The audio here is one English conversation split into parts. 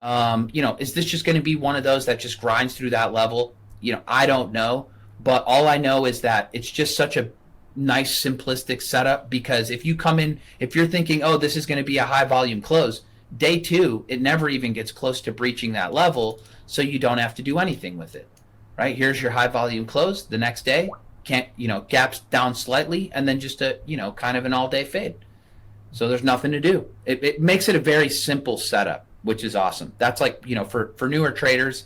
Is this just going to be one of those that just grinds through that level? I don't know. But all I know is that it's just such a nice, simplistic setup because if you come in, if you're thinking, oh, this is going to be a high volume close, day two, it never even gets close to breaching that level. So you don't have to do anything with it, right? Here's your high volume close. The next day, gaps down slightly and then just kind of an all day fade. So there's nothing to do. It makes it a very simple setup, which is awesome. That's like, for newer traders,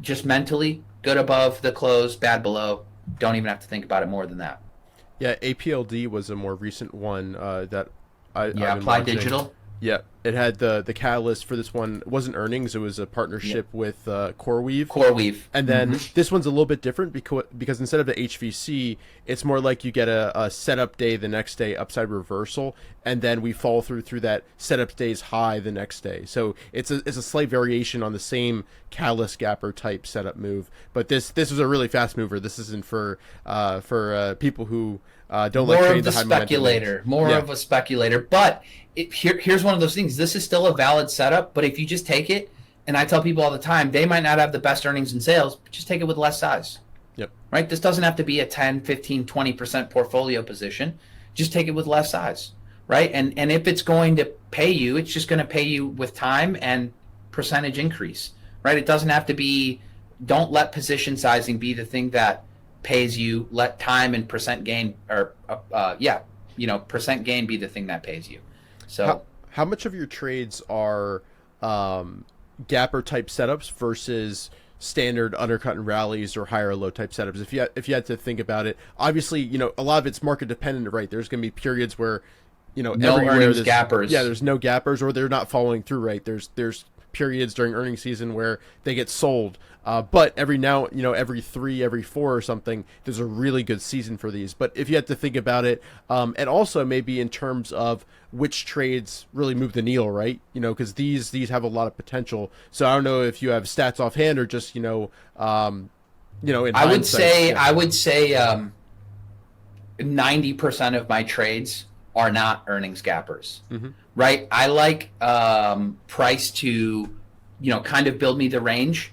just mentally good above the close, bad below. Don't even have to think about it more than that. Yeah, APLD was a more recent one that I've been Apply watching. Digital. Yeah, it had the catalyst for this one. It wasn't earnings. It was a partnership with CoreWeave. CoreWeave. And then this one's a little bit different because instead of the HVC, it's more like you get a setup day the next day, upside reversal, and then we fall through that setup day's high the next day. So it's a slight variation on the same catalyst gapper type setup move. But this is a really fast mover. This isn't for people who don't like trading the high speculator, more of a speculator. But here's one of those things. This is still a valid setup, but if you just take it, and I tell people all the time, they might not have the best earnings and sales, but just take it with less size. Yep. Right? This doesn't have to be a 10, 15, 20% portfolio position. Just take it with less size. Right? And if it's going to pay you, it's just going to pay you with time and percentage increase. Right? It doesn't have to be, don't let position sizing be the thing that pays you. Let time and percent gain, percent gain be the thing that pays you. So how much of your trades are gapper type setups versus standard undercut and rallies or higher or low type setups? If you had to think about it, obviously, a lot of it's market dependent, right? There's going to be periods where, no earnings gappers. Yeah, there's no gappers, or they're not following through, right? There's periods during earnings season where they get sold. But every 3, every 4 or something, there's a really good season for these. But if you had to think about it, and also maybe in terms of which trades really move the needle, right? Because these have a lot of potential. So I don't know if you have stats offhand or just, in I would say 90% of my trades are not earnings gappers, right? I like price to, kind of build me the range,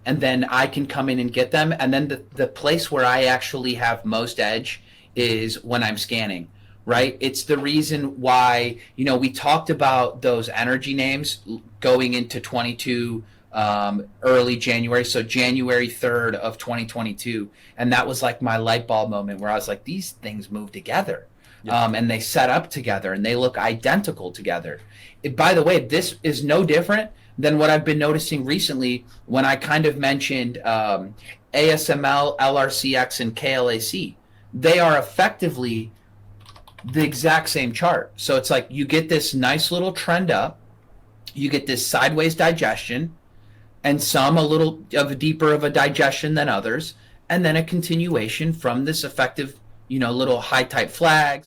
and then I can come in and get them. And then the place where I actually have most edge is when I'm scanning, right? It's the reason why, we talked about those energy names going into 22 early January, so January 3rd of 2022. And that was like my light bulb moment where I was like, these things move together. And they set up together and they look identical together. By the way, this is no different than what I've been noticing recently when I kind of mentioned ASML, LRCX, and KLAC. They are effectively the exact same chart. So it's like you get this nice little trend up, you get this sideways digestion, and some a little of a deeper of a digestion than others, and then a continuation from this effective, little high type flags.